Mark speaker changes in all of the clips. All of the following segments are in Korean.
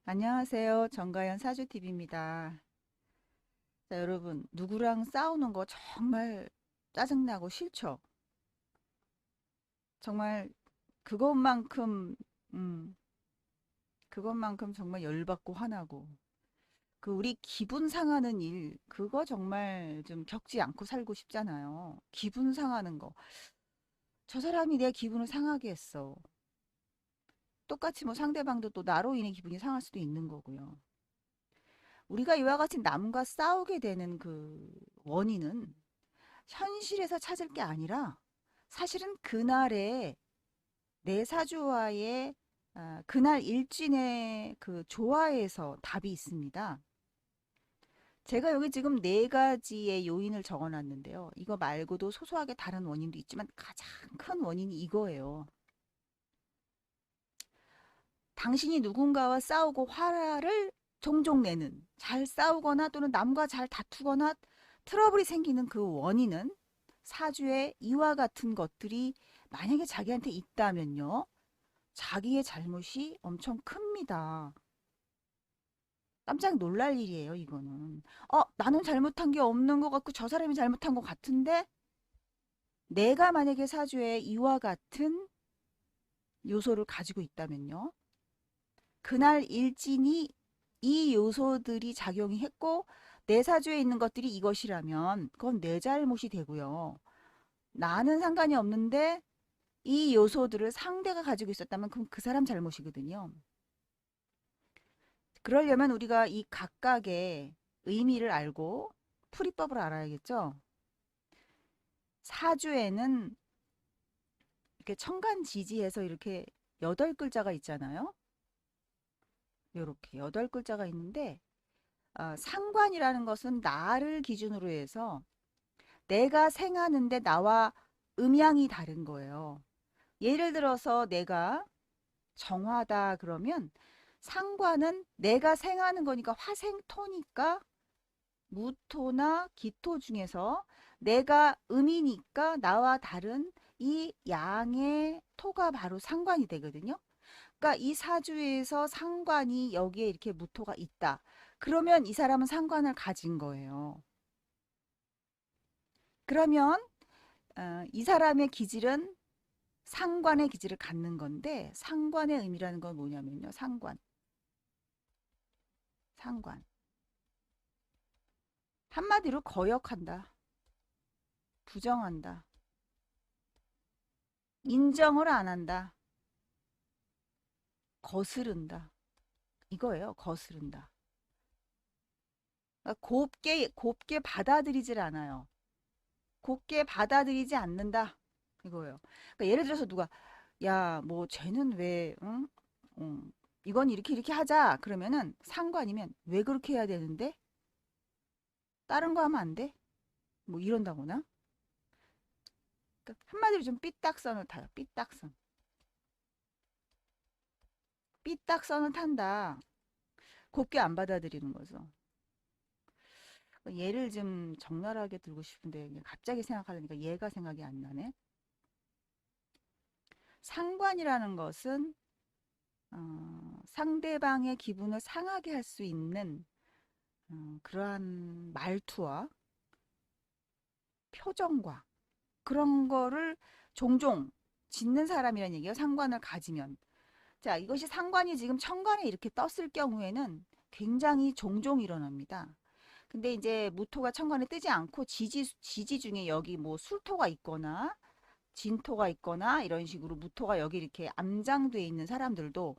Speaker 1: 안녕하세요. 정가연 사주TV입니다. 자, 여러분, 누구랑 싸우는 거 정말 짜증나고 싫죠? 정말 그것만큼, 음, 그것만큼 정말 열받고 화나고, 우리 기분 상하는 일, 그거 정말 좀 겪지 않고 살고 싶잖아요. 기분 상하는 거. 저 사람이 내 기분을 상하게 했어. 똑같이 뭐 상대방도 또 나로 인해 기분이 상할 수도 있는 거고요. 우리가 이와 같이 남과 싸우게 되는 그 원인은 현실에서 찾을 게 아니라 사실은 그날의 내 사주와의 그날 일진의 그 조화에서 답이 있습니다. 제가 여기 지금 네 가지의 요인을 적어 놨는데요. 이거 말고도 소소하게 다른 원인도 있지만 가장 큰 원인이 이거예요. 당신이 누군가와 싸우고 화를 종종 내는, 잘 싸우거나 또는 남과 잘 다투거나 트러블이 생기는 그 원인은 사주에 이와 같은 것들이 만약에 자기한테 있다면요. 자기의 잘못이 엄청 큽니다. 깜짝 놀랄 일이에요, 이거는. 나는 잘못한 게 없는 것 같고 저 사람이 잘못한 것 같은데 내가 만약에 사주에 이와 같은 요소를 가지고 있다면요. 그날 일진이 이 요소들이 작용이 했고 내 사주에 있는 것들이 이것이라면 그건 내 잘못이 되고요. 나는 상관이 없는데 이 요소들을 상대가 가지고 있었다면 그럼 그 사람 잘못이거든요. 그러려면 우리가 이 각각의 의미를 알고 풀이법을 알아야겠죠. 사주에는 이렇게 천간지지에서 이렇게 8글자가 있잖아요. 이렇게 8글자가 있는데 상관이라는 것은 나를 기준으로 해서 내가 생하는데 나와 음양이 다른 거예요. 예를 들어서 내가 정화다 그러면 상관은 내가 생하는 거니까 화생토니까 무토나 기토 중에서 내가 음이니까 나와 다른 이 양의 토가 바로 상관이 되거든요. 그러니까 이 사주에서 상관이 여기에 이렇게 무토가 있다. 그러면 이 사람은 상관을 가진 거예요. 그러면 이 사람의 기질은 상관의 기질을 갖는 건데 상관의 의미라는 건 뭐냐면요. 상관. 한마디로 거역한다. 부정한다. 인정을 안 한다. 거스른다. 이거예요. 거스른다. 그러니까 곱게 받아들이질 않아요. 곱게 받아들이지 않는다. 이거예요. 그러니까 예를 들어서 누가 야, 뭐 쟤는 왜 응? 이건 이렇게 하자. 그러면은 상관이면 왜 그렇게 해야 되는데? 다른 거 하면 안 돼? 뭐 이런다거나. 그러니까 한마디로 좀 삐딱선을 타요. 삐딱선. 삐딱선을 탄다. 곱게 안 받아들이는 거죠. 예를 좀 적나라하게 들고 싶은데 갑자기 생각하려니까 얘가 생각이 안 나네. 상관이라는 것은 상대방의 기분을 상하게 할 수 있는 그러한 말투와 표정과 그런 거를 종종 짓는 사람이라는 얘기예요. 상관을 가지면. 자, 이것이 상관이 지금 천간에 이렇게 떴을 경우에는 굉장히 종종 일어납니다. 근데 이제 무토가 천간에 뜨지 않고 지지 중에 여기 뭐 술토가 있거나 진토가 있거나 이런 식으로 무토가 여기 이렇게 암장돼 있는 사람들도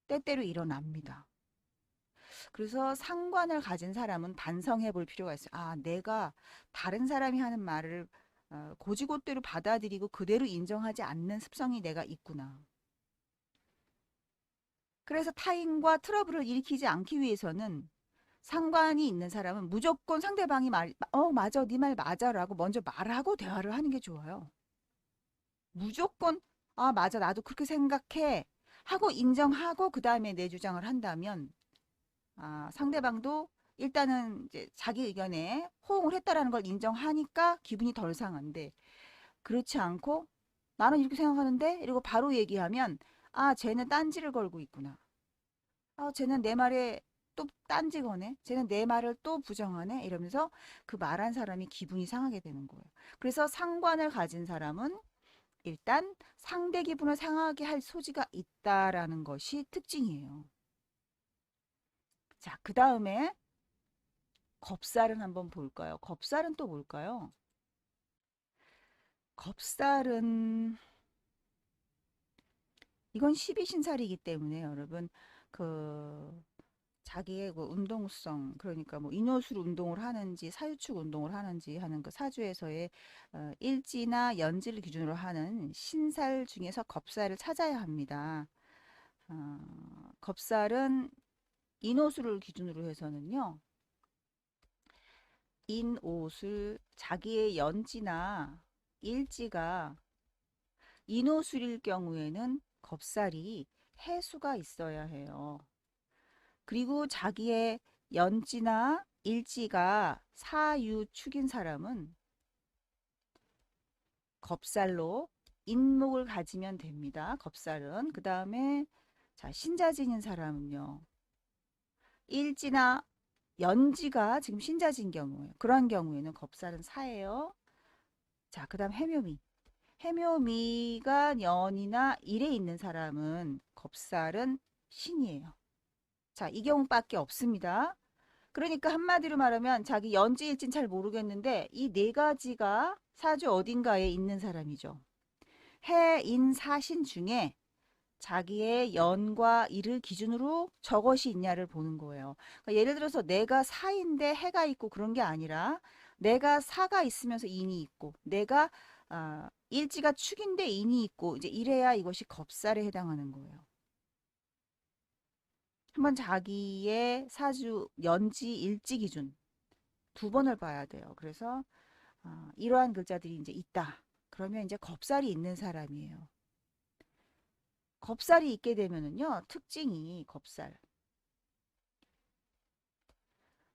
Speaker 1: 때때로 일어납니다. 그래서 상관을 가진 사람은 반성해 볼 필요가 있어요. 내가 다른 사람이 하는 말을 고지고대로 받아들이고 그대로 인정하지 않는 습성이 내가 있구나. 그래서 타인과 트러블을 일으키지 않기 위해서는 상관이 있는 사람은 무조건 상대방이 맞아, 네 말 맞아라고 먼저 말하고 대화를 하는 게 좋아요. 무조건, 맞아, 나도 그렇게 생각해. 하고 인정하고 그 다음에 내 주장을 한다면, 상대방도 일단은 이제 자기 의견에 호응을 했다라는 걸 인정하니까 기분이 덜 상한데, 그렇지 않고, 나는 이렇게 생각하는데? 이러고 바로 얘기하면, 쟤는 딴지를 걸고 있구나. 쟤는 내 말에 또 딴지 거네. 쟤는 내 말을 또 부정하네. 이러면서 그 말한 사람이 기분이 상하게 되는 거예요. 그래서 상관을 가진 사람은 일단 상대 기분을 상하게 할 소지가 있다라는 것이 특징이에요. 자, 그 다음에 겁살은 한번 볼까요? 겁살은 또 뭘까요? 겁살은 이건 12신살이기 때문에 여러분 그 자기의 그 운동성 그러니까 뭐 인호술 운동을 하는지 사유축 운동을 하는지 하는 그 사주에서의 일지나 연지를 기준으로 하는 신살 중에서 겁살을 찾아야 합니다. 겁살은 인호술을 기준으로 해서는요. 인오술 자기의 연지나 일지가 인호술일 경우에는 겁살이 해수가 있어야 해요. 그리고 자기의 연지나 일지가 사유축인 사람은 겁살로 인목을 가지면 됩니다. 겁살은. 그 다음에 자 신자진인 사람은요. 일지나 연지가 지금 신자진 경우에 그런 경우에는 겁살은 사예요. 자, 그 다음 해묘미. 해묘미가 연이나 일에 있는 사람은 겁살은 신이에요. 자, 이 경우밖에 없습니다. 그러니까 한마디로 말하면 자기 연지일진 잘 모르겠는데 이 네 가지가 사주 어딘가에 있는 사람이죠. 해, 인, 사신 중에 자기의 연과 일을 기준으로 저것이 있냐를 보는 거예요. 그러니까 예를 들어서 내가 사인데 해가 있고 그런 게 아니라 내가 사가 있으면서 인이 있고 내가 일지가 축인데 인이 있고 이제 이래야 이것이 겁살에 해당하는 거예요. 한번 자기의 사주 연지 일지 기준 두 번을 봐야 돼요. 그래서 이러한 글자들이 이제 있다. 그러면 이제 겁살이 있는 사람이에요. 겁살이 있게 되면은요, 특징이 겁살.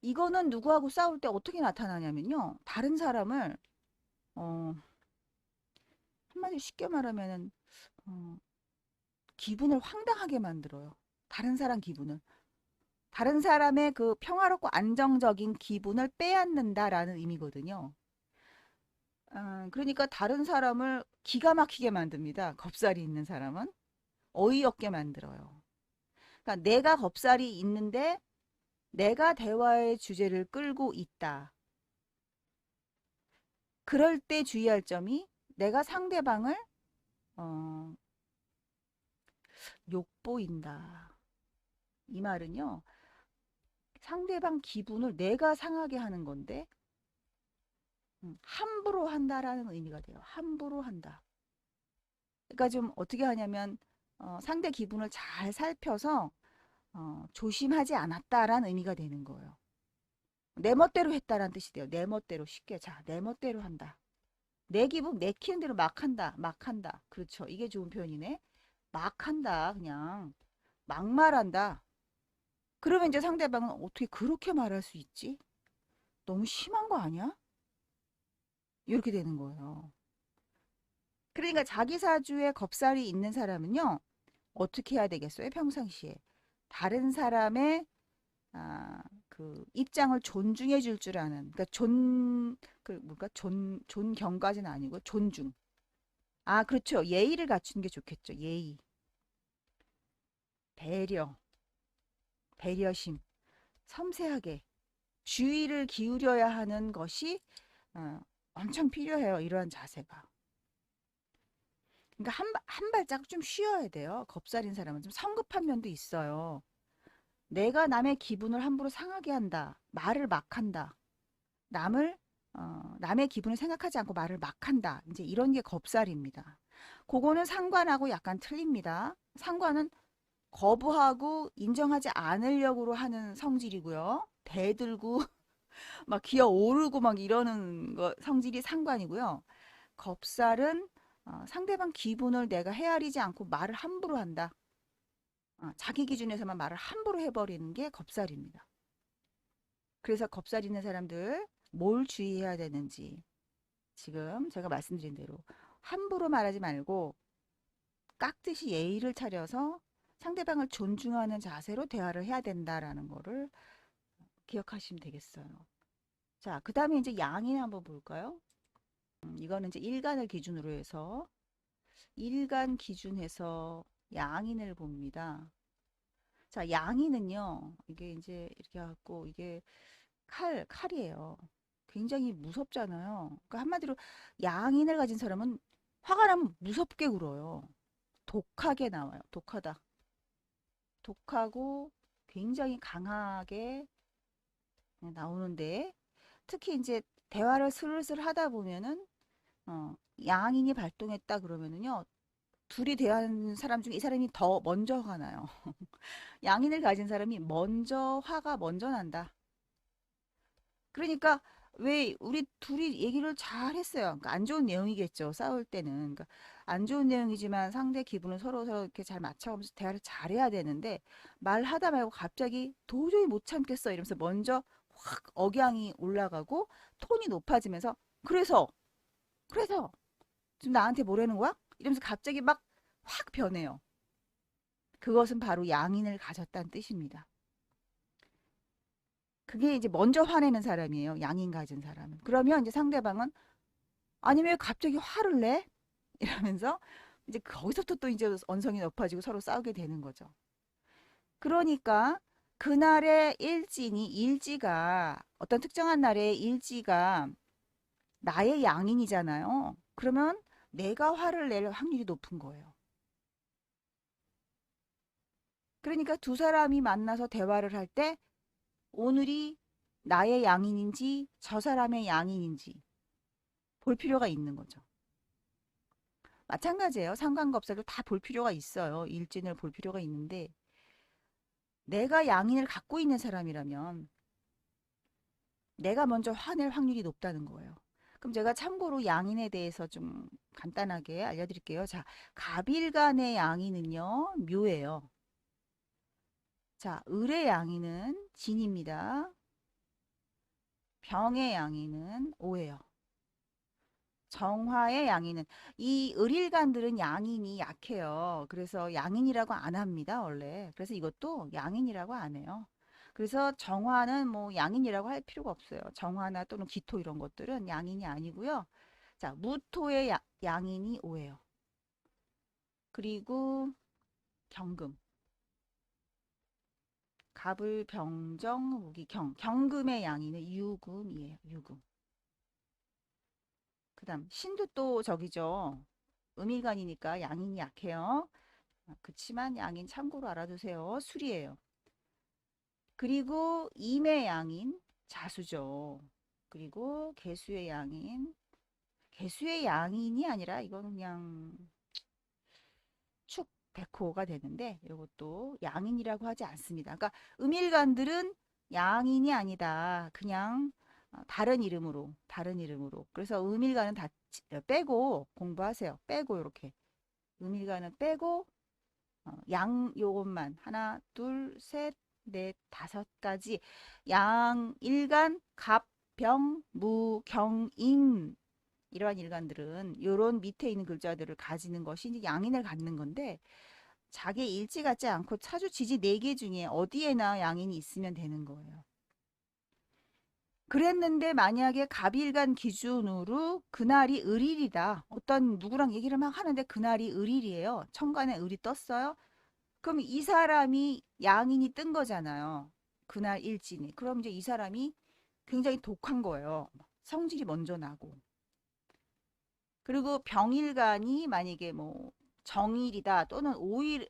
Speaker 1: 이거는 누구하고 싸울 때 어떻게 나타나냐면요, 다른 사람을, 어, 한마디로 쉽게 말하면은, 어, 기분을 황당하게 만들어요. 다른 사람 기분을. 다른 사람의 그 평화롭고 안정적인 기분을 빼앗는다라는 의미거든요. 그러니까 다른 사람을 기가 막히게 만듭니다. 겁살이 있는 사람은. 어이없게 만들어요. 그러니까 내가 겁살이 있는데 내가 대화의 주제를 끌고 있다. 그럴 때 주의할 점이 내가 상대방을 어, 욕보인다. 이 말은요. 상대방 기분을 내가 상하게 하는 건데 함부로 한다라는 의미가 돼요. 함부로 한다. 그러니까 좀 어떻게 하냐면 상대 기분을 잘 살펴서 조심하지 않았다라는 의미가 되는 거예요. 내 멋대로 했다라는 뜻이 돼요. 내 멋대로 쉽게 자, 내 멋대로 한다. 내 기분 내키는 대로 막 한다. 막 한다. 그렇죠. 이게 좋은 표현이네. 막 한다. 그냥 막 말한다. 그러면 이제 상대방은 어떻게 그렇게 말할 수 있지? 너무 심한 거 아니야? 이렇게 되는 거예요. 그러니까 자기 사주에 겁살이 있는 사람은요. 어떻게 해야 되겠어요? 평상시에. 다른 사람의 그 입장을 존중해 줄 줄 아는 그러니까 존경까지는 아니고 존중. 그렇죠. 예의를 갖추는 게 좋겠죠. 예의, 배려, 배려심, 섬세하게 주의를 기울여야 하는 것이 엄청 필요해요. 이러한 자세가. 그러니까 한 발짝 좀 쉬어야 돼요. 겁살인 사람은 좀 성급한 면도 있어요. 내가 남의 기분을 함부로 상하게 한다. 말을 막 한다. 남의 기분을 생각하지 않고 말을 막 한다. 이제 이런 게 겁살입니다. 그거는 상관하고 약간 틀립니다. 상관은 거부하고 인정하지 않으려고 하는 성질이고요. 대들고 막 기어 오르고 막 이러는 거 성질이 상관이고요. 겁살은 상대방 기분을 내가 헤아리지 않고 말을 함부로 한다. 자기 기준에서만 말을 함부로 해버리는 게 겁살입니다. 그래서 겁살 있는 사람들 뭘 주의해야 되는지 지금 제가 말씀드린 대로 함부로 말하지 말고 깍듯이 예의를 차려서 상대방을 존중하는 자세로 대화를 해야 된다라는 거를 기억하시면 되겠어요. 자, 그 다음에 이제 양인 한번 볼까요? 이거는 이제 일간을 기준으로 해서 일간 기준해서 양인을 봅니다. 자, 양인은요, 이게 이제 이렇게 갖고 이게 칼이에요. 굉장히 무섭잖아요. 그러니까 한마디로 양인을 가진 사람은 화가 나면 무섭게 굴어요. 독하게 나와요. 독하다. 독하고 굉장히 강하게 나오는데 특히 이제 대화를 슬슬 하다 보면은 양인이 발동했다 그러면은요. 둘이 대화하는 사람 중에 이 사람이 더 먼저 화가 나요. 양인을 가진 사람이 먼저 화가 먼저 난다. 그러니까 왜 우리 둘이 얘기를 잘 했어요. 그러니까 안 좋은 내용이겠죠. 싸울 때는. 그러니까 안 좋은 내용이지만 상대 기분을 서로 이렇게 잘 맞춰가면서 대화를 잘해야 되는데 말하다 말고 갑자기 도저히 못 참겠어 이러면서 먼저 확 억양이 올라가고 톤이 높아지면서 그래서 지금 나한테 뭐라는 거야? 이러면서 갑자기 막 확 변해요. 그것은 바로 양인을 가졌다는 뜻입니다. 그게 이제 먼저 화내는 사람이에요. 양인 가진 사람은. 그러면 이제 상대방은 아니 왜 갑자기 화를 내? 이러면서 이제 거기서부터 또 이제 언성이 높아지고 서로 싸우게 되는 거죠. 그러니까 그날의 일지가 어떤 특정한 날의 일지가 나의 양인이잖아요. 그러면 내가 화를 낼 확률이 높은 거예요. 그러니까 두 사람이 만나서 대화를 할 때 오늘이 나의 양인인지 저 사람의 양인인지 볼 필요가 있는 거죠. 마찬가지예요. 상관과 없어도 다 볼 필요가 있어요. 일진을 볼 필요가 있는데 내가 양인을 갖고 있는 사람이라면 내가 먼저 화낼 확률이 높다는 거예요. 그럼 제가 참고로 양인에 대해서 좀 간단하게 알려드릴게요. 자, 갑일간의 양인은요, 묘예요. 자, 을의 양인은 진입니다. 병의 양인은 오예요. 정화의 양인은 이 을일간들은 양인이 약해요. 그래서 양인이라고 안 합니다, 원래. 그래서 이것도 양인이라고 안 해요. 그래서 정화는 뭐 양인이라고 할 필요가 없어요. 정화나 또는 기토 이런 것들은 양인이 아니고요. 자, 무토의 양인이 오예요. 그리고 경금. 갑을 병정 무기 경금의 양인은 유금이에요. 유금. 그다음 신도 또 저기죠. 음일간이니까 양인이 약해요. 그치만 양인 참고로 알아두세요. 술이에요. 그리고 임의 양인 자수죠. 그리고 개수의 양인 개수의 양인이 아니라 이거는 그냥 축 백호가 되는데 이것도 양인이라고 하지 않습니다. 그러니까 음일간들은 양인이 아니다. 그냥 다른 이름으로. 그래서 음일간은 다 빼고 공부하세요. 빼고 이렇게 음일간은 빼고 양 요것만 하나, 둘, 셋, 넷, 다섯 가지 양 일간 갑, 병, 무, 경, 임 이러한 일간들은 요런 밑에 있는 글자들을 가지는 것이 이제 양인을 갖는 건데 자기 일지 같지 않고 차주 지지 네 개 중에 어디에나 양인이 있으면 되는 거예요. 그랬는데 만약에 갑일간 기준으로 그날이 을일이다. 어떤 누구랑 얘기를 막 하는데 그날이 을일이에요. 천간에 을이 떴어요. 그럼 이 사람이 양인이 뜬 거잖아요. 그날 일진이. 그럼 이제 이 사람이 굉장히 독한 거예요. 성질이 먼저 나고. 그리고 병일간이 만약에 뭐 정일이다 또는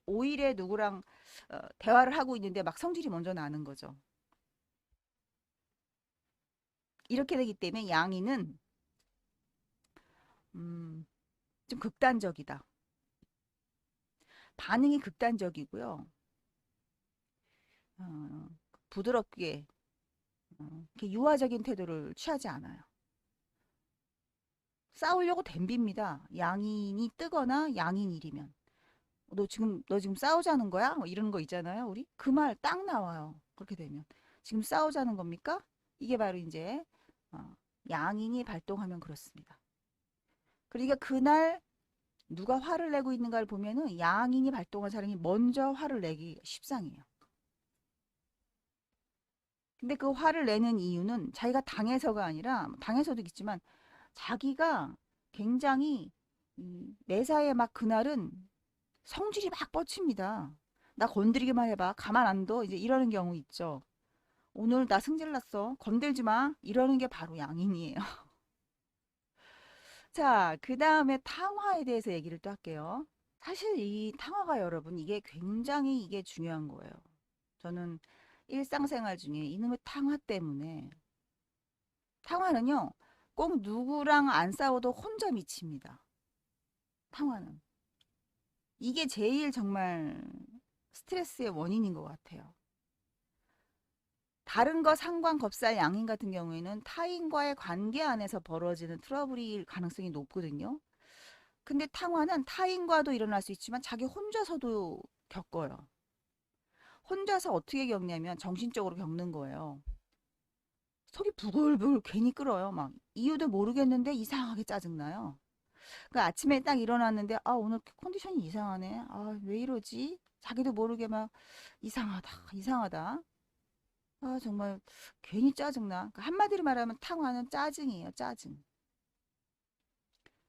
Speaker 1: 오일에 누구랑 대화를 하고 있는데 막 성질이 먼저 나는 거죠. 이렇게 되기 때문에 양인은 음, 좀 극단적이다. 반응이 극단적이고요. 어, 부드럽게 이렇게 유화적인 태도를 취하지 않아요. 싸우려고 덤빕니다. 양인이 뜨거나 양인일이면. 너 지금 싸우자는 거야? 뭐 이런 거 있잖아요. 우리 그 말 딱 나와요. 그렇게 되면 지금 싸우자는 겁니까? 이게 바로 이제 어, 양인이 발동하면 그렇습니다. 그러니까 그날 누가 화를 내고 있는가를 보면은 양인이 발동한 사람이 먼저 화를 내기 십상이에요. 근데 그 화를 내는 이유는 자기가 당해서가 아니라 당해서도 있지만 자기가 굉장히 매사에 막 그날은 성질이 막 뻗칩니다. 나 건드리기만 해봐. 가만 안 둬. 이제 이러는 경우 있죠. 오늘 나 승질 났어. 건들지 마. 이러는 게 바로 양인이에요. 자, 그 다음에 탕화에 대해서 얘기를 또 할게요. 사실 이 탕화가 여러분 이게 굉장히 이게 중요한 거예요. 저는 일상생활 중에 이놈의 탕화 때문에 탕화는요 꼭 누구랑 안 싸워도 혼자 미칩니다. 탕화는 이게 제일 정말 스트레스의 원인인 것 같아요. 다른 거 상관 겁살 양인 같은 경우에는 타인과의 관계 안에서 벌어지는 트러블일 가능성이 높거든요. 근데 탕화는 타인과도 일어날 수 있지만 자기 혼자서도 겪어요. 혼자서 어떻게 겪냐면 정신적으로 겪는 거예요. 속이 부글부글 괜히 끓어요. 막 이유도 모르겠는데 이상하게 짜증나요. 그 아침에 딱 일어났는데 아 오늘 컨디션이 이상하네. 아 왜 이러지? 자기도 모르게 막 이상하다 이상하다. 아 정말 괜히 짜증나. 그러니까 한마디로 말하면 탕화는 짜증이에요. 짜증.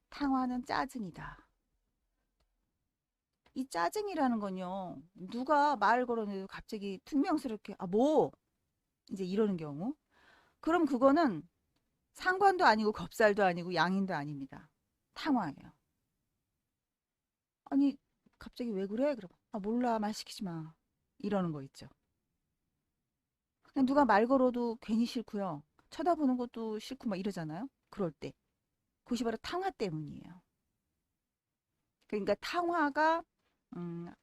Speaker 1: 탕화는 짜증이다. 이 짜증이라는 건요. 누가 말 걸어내도 갑자기 퉁명스럽게 아 뭐? 이제 이러는 경우. 그럼 그거는 상관도 아니고 겁살도 아니고 양인도 아닙니다. 탕화예요. 아니 갑자기 왜 그래? 그럼 아 몰라 말 시키지 마. 이러는 거 있죠. 그냥 누가 말 걸어도 괜히 싫고요. 쳐다보는 것도 싫고 막 이러잖아요. 그럴 때. 그것이 바로 탕화 때문이에요. 그러니까 탕화가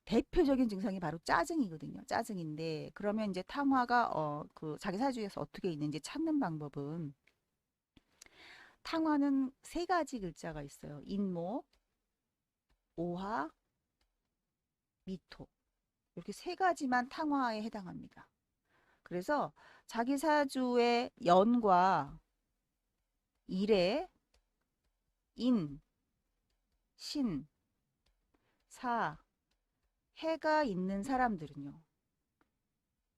Speaker 1: 대표적인 증상이 바로 짜증이거든요. 짜증인데 그러면 이제 탕화가 그 자기 사주에서 어떻게 있는지 찾는 방법은 탕화는 세 가지 글자가 있어요. 인목, 오화, 미토. 이렇게 세 가지만 탕화에 해당합니다. 그래서 자기 사주의 연과 일의 인, 신, 사, 해가 있는 사람들은요.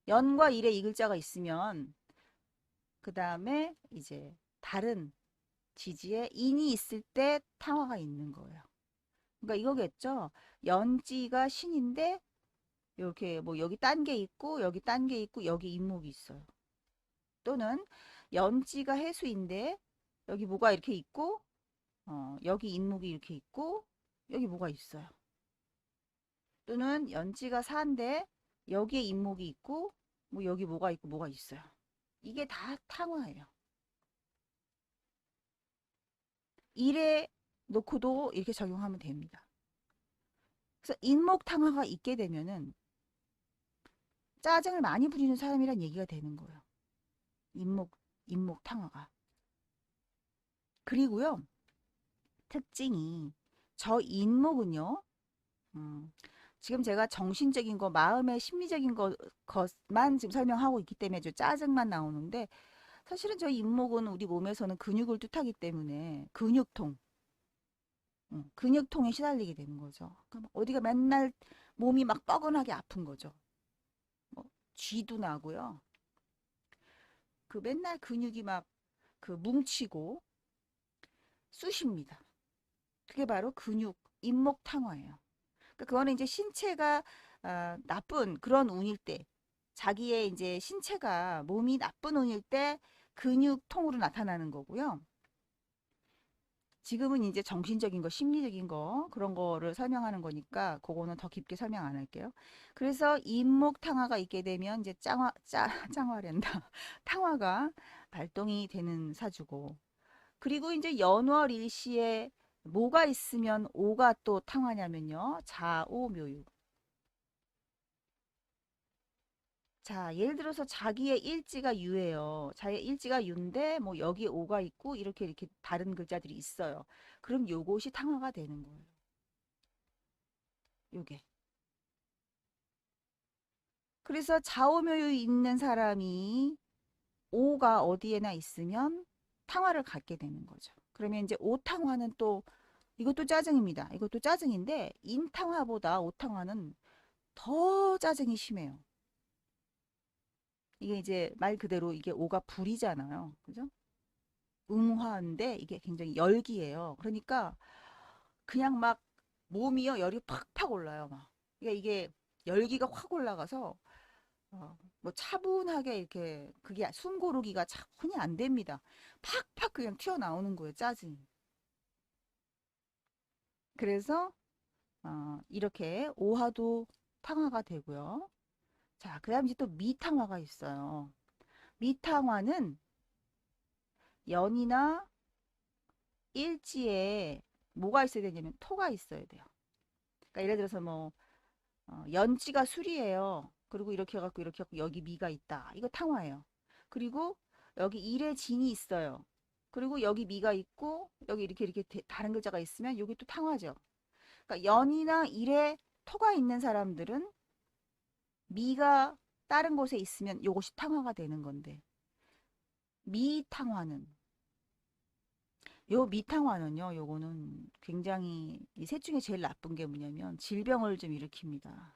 Speaker 1: 연과 일에 이 글자가 있으면 그 다음에 이제 다른 지지에 인이 있을 때 탕화가 있는 거예요. 그러니까 이거겠죠. 연지가 신인데 이렇게 뭐 여기 딴 게 있고 여기 딴 게 있고 여기 인목이 있어요. 또는 연지가 해수인데 여기 뭐가 이렇게 있고 여기 인목이 이렇게 있고 여기 뭐가 있어요. 또는 연지가 사인데 여기에 인목이 있고 뭐 여기 뭐가 있고 뭐가 있어요. 이게 다 탕화예요. 일에 놓고도 이렇게 적용하면 됩니다. 그래서 인목 탕화가 있게 되면은 짜증을 많이 부리는 사람이란 얘기가 되는 거예요. 인목, 인목 탕화가. 그리고요, 특징이 저 인목은요, 음, 지금 제가 정신적인 거, 마음의 심리적인 것만 지금 설명하고 있기 때문에 저 짜증만 나오는데 사실은 저 인목은 우리 몸에서는 근육을 뜻하기 때문에 근육통, 근육통에 시달리게 되는 거죠. 그럼 어디가 맨날 몸이 막 뻐근하게 아픈 거죠. 뭐 쥐도 나고요. 그 맨날 근육이 막 그 뭉치고 쑤십니다. 그게 바로 근육, 인목 탕화예요. 그러니까 그거는 이제 신체가 나쁜 그런 운일 때, 자기의 이제 신체가 몸이 나쁜 운일 때 근육통으로 나타나는 거고요. 지금은 이제 정신적인 거, 심리적인 거, 그런 거를 설명하는 거니까 그거는 더 깊게 설명 안 할게요. 그래서 인목 탕화가 있게 되면 이제 짱화랜다. 탕화가 발동이 되는 사주고. 그리고 이제 연월일시에 뭐가 있으면 오가 또 탕화냐면요. 자오묘유. 자, 예를 들어서 자기의 일지가 유예요. 자기의 일지가 유인데 뭐 여기 오가 있고 이렇게 다른 글자들이 있어요. 그럼 요것이 탕화가 되는 거예요. 요게. 그래서 좌오묘유 있는 사람이 오가 어디에나 있으면 탕화를 갖게 되는 거죠. 그러면 이제 오탕화는 또 이것도 짜증입니다. 이것도 짜증인데 인탕화보다 오탕화는 더 짜증이 심해요. 이게 이제 말 그대로 이게 오가 불이잖아요. 그죠? 음화인데 이게 굉장히 열기예요. 그러니까 그냥 막 몸이요 열이 팍팍 올라요. 막 이게 열기가 확 올라가서 뭐 차분하게 이렇게 그게 숨 고르기가 차분히 안 됩니다. 팍팍 그냥 튀어나오는 거예요. 짜증이. 그래서 이렇게 오화도 탕화가 되고요. 자, 그다음 이제 또 미탕화가 있어요. 미탕화는 연이나 일지에 뭐가 있어야 되냐면 토가 있어야 돼요. 그러니까 예를 들어서 뭐 연지가 술이에요. 그리고 이렇게 해갖고 이렇게 해갖고 여기 미가 있다. 이거 탕화예요. 그리고 여기 일에 진이 있어요. 그리고 여기 미가 있고 여기 이렇게 다른 글자가 있으면 여기 또 탕화죠. 그러니까 연이나 일에 토가 있는 사람들은 미가 다른 곳에 있으면 요것이 탕화가 되는 건데 미탕화는 요 미탕화는요, 요거는 굉장히 이 셋 중에 제일 나쁜 게 뭐냐면 질병을 좀 일으킵니다.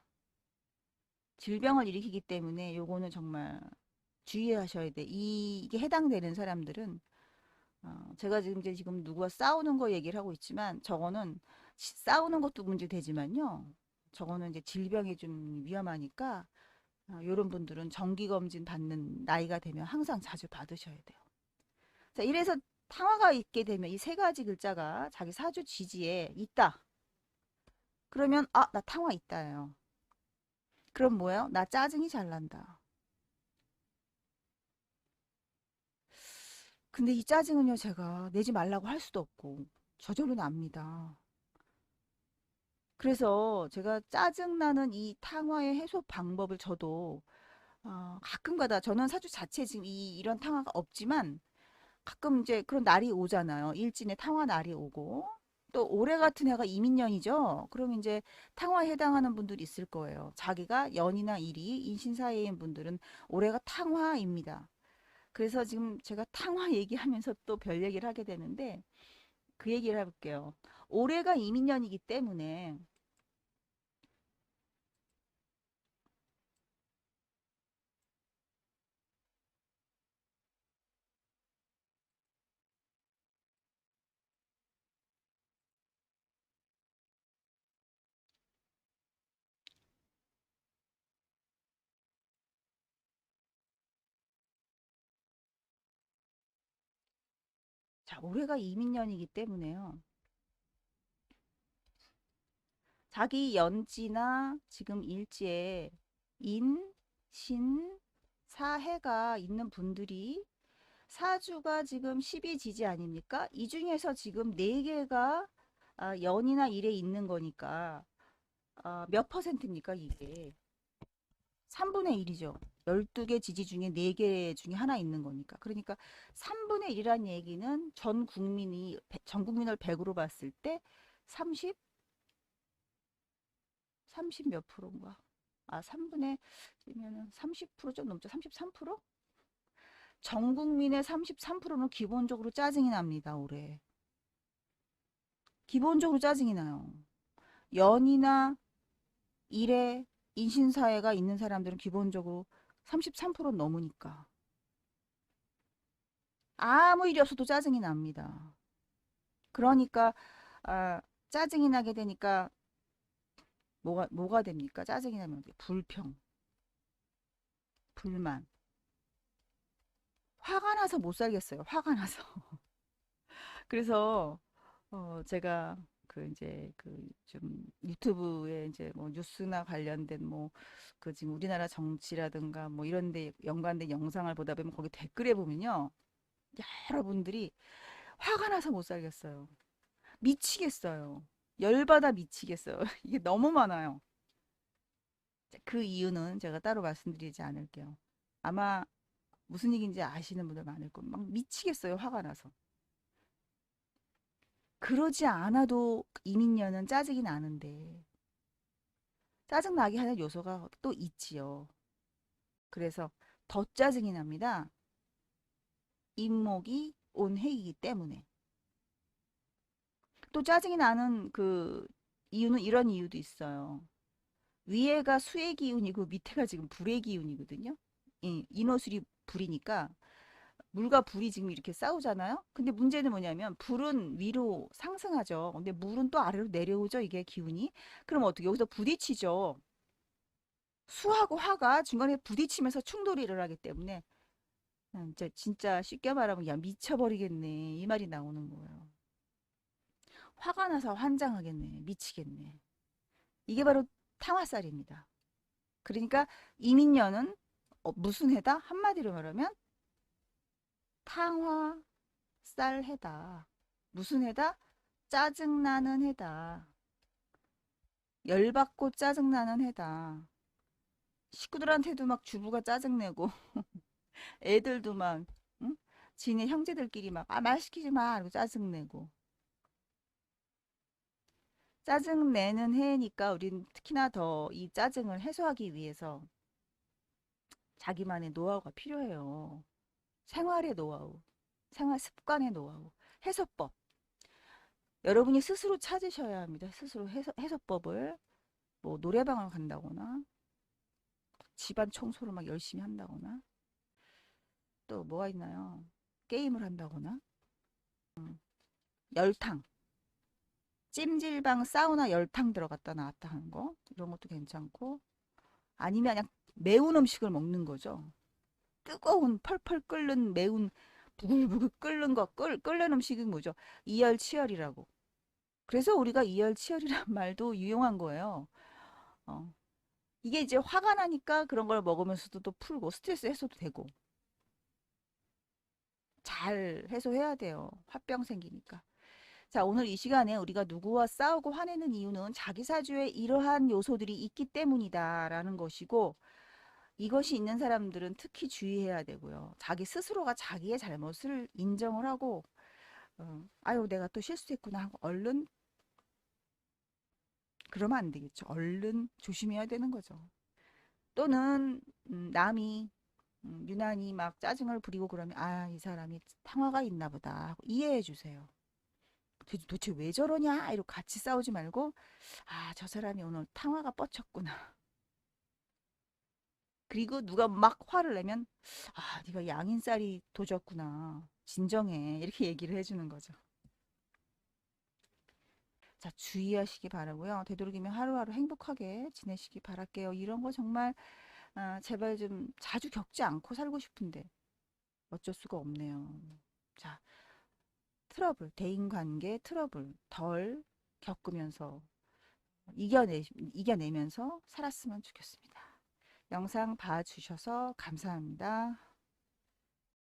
Speaker 1: 질병을 일으키기 때문에 요거는 정말 주의하셔야 돼. 이게 해당되는 사람들은 제가 지금 누구와 싸우는 거 얘기를 하고 있지만 저거는 싸우는 것도 문제되지만요. 저거는 이제 질병이 좀 위험하니까 요런 분들은 정기 검진 받는 나이가 되면 항상 자주 받으셔야 돼요. 자, 이래서 탕화가 있게 되면 이 세 가지 글자가 자기 사주 지지에 있다. 그러면 나 탕화 있다예요. 그럼 뭐예요? 나 짜증이 잘 난다. 근데 이 짜증은요, 제가 내지 말라고 할 수도 없고 저절로 납니다. 그래서 제가 짜증나는 이 탕화의 해소 방법을 저도 가끔가다 저는 사주 자체에 지금 이런 탕화가 없지만 가끔 이제 그런 날이 오잖아요. 일진에 탕화 날이 오고 또 올해 같은 해가 이민년이죠. 그럼 이제 탕화에 해당하는 분들이 있을 거예요. 자기가 연이나 일이 인신사회인 분들은 올해가 탕화입니다. 그래서 지금 제가 탕화 얘기하면서 또 별 얘기를 하게 되는데 그 얘기를 해볼게요. 올해가 이민년이기 때문에 자, 올해가 이민년이기 때문에요. 자기 연지나 지금 일지에 인, 신, 사해가 있는 분들이 사주가 지금 12지지 아닙니까? 이 중에서 지금 4개가 연이나 일에 있는 거니까 몇 퍼센트입니까 이게? 3분의 1이죠. 12개 지지 중에 4개 중에 하나 있는 거니까. 그러니까 3분의 1이란 얘기는 전 국민을 100으로 봤을 때 30? 30 몇 프로인가? 3분의 면은 30%좀 넘죠. 33%? 전 국민의 33%는 기본적으로 짜증이 납니다, 올해. 기본적으로 짜증이 나요. 연이나 일에 인신사회가 있는 사람들은 기본적으로 33% 넘으니까. 아무 일이 없어도 짜증이 납니다. 그러니까, 짜증이 나게 되니까, 뭐가 됩니까? 짜증이 나면 불평, 불만. 화가 나서 못 살겠어요. 화가 나서. 그래서 제가 그 이제 그 좀 유튜브에 이제 뭐 뉴스나 관련된 뭐 그 지금 우리나라 정치라든가 뭐 이런 데 연관된 영상을 보다 보면 거기 댓글에 보면요. 여러분들이 화가 나서 못 살겠어요. 미치겠어요. 열받아 미치겠어요. 이게 너무 많아요. 그 이유는 제가 따로 말씀드리지 않을게요. 아마 무슨 얘기인지 아시는 분들 많을 거예요. 막 미치겠어요. 화가 나서. 그러지 않아도 이민년은 짜증이 나는데 짜증 나게 하는 요소가 또 있지요. 그래서 더 짜증이 납니다. 인목이 온 해이기 때문에. 또 짜증이 나는 그 이유는 이런 이유도 있어요. 위에가 수의 기운이고 밑에가 지금 불의 기운이거든요. 이 인호술이 불이니까 물과 불이 지금 이렇게 싸우잖아요. 근데 문제는 뭐냐면 불은 위로 상승하죠. 근데 물은 또 아래로 내려오죠. 이게 기운이. 그럼 어떻게 여기서 부딪히죠. 수하고 화가 중간에 부딪히면서 충돌이 일어나기 때문에 진짜 쉽게 말하면 야 미쳐버리겠네 이 말이 나오는 거예요. 화가 나서 환장하겠네 미치겠네. 이게 바로 탕화살입니다. 그러니까 이민년은 무슨 해다? 한마디로 말하면 탕화살 해다. 무슨 해다? 짜증나는 해다. 열받고 짜증나는 해다. 식구들한테도 막 주부가 짜증내고 애들도 막 응? 지네 형제들끼리 막 아 말 시키지 마 이러고 짜증내고 짜증내는 해니까 우린 특히나 더 이 짜증을 해소하기 위해서 자기만의 노하우가 필요해요. 생활의 노하우, 생활 습관의 노하우, 해소법. 여러분이 스스로 찾으셔야 합니다. 스스로 해소법을 뭐 노래방을 간다거나 집안 청소를 막 열심히 한다거나 또 뭐가 있나요? 게임을 한다거나 열탕, 찜질방 사우나 열탕 들어갔다 나왔다 하는 거 이런 것도 괜찮고 아니면 그냥 매운 음식을 먹는 거죠. 뜨거운 펄펄 끓는 매운 부글부글 끓는 거 끓는 음식이 뭐죠? 이열치열이라고. 그래서 우리가 이열치열이란 말도 유용한 거예요. 어. 이게 이제 화가 나니까 그런 걸 먹으면서도 또 풀고 스트레스 해소도 되고 잘 해소해야 돼요. 화병 생기니까. 자, 오늘 이 시간에 우리가 누구와 싸우고 화내는 이유는 자기 사주에 이러한 요소들이 있기 때문이다라는 것이고 이것이 있는 사람들은 특히 주의해야 되고요. 자기 스스로가 자기의 잘못을 인정을 하고 아유 내가 또 실수했구나 하고 얼른 그러면 안 되겠죠. 얼른 조심해야 되는 거죠. 또는 남이 유난히 막 짜증을 부리고 그러면 아, 이 사람이 탕화가 있나 보다 하고 이해해 주세요. 도대체 왜 저러냐 이러고 같이 싸우지 말고 아, 저 사람이 오늘 탕화가 뻗쳤구나. 그리고 누가 막 화를 내면 아, 네가 양인살이 도졌구나. 진정해. 이렇게 얘기를 해주는 거죠. 자, 주의하시기 바라고요. 되도록이면 하루하루 행복하게 지내시기 바랄게요. 이런 거 정말 아, 제발 좀 자주 겪지 않고 살고 싶은데 어쩔 수가 없네요. 자, 트러블, 대인관계 트러블 덜 겪으면서 이겨내면서 살았으면 좋겠습니다. 영상 봐주셔서 감사합니다.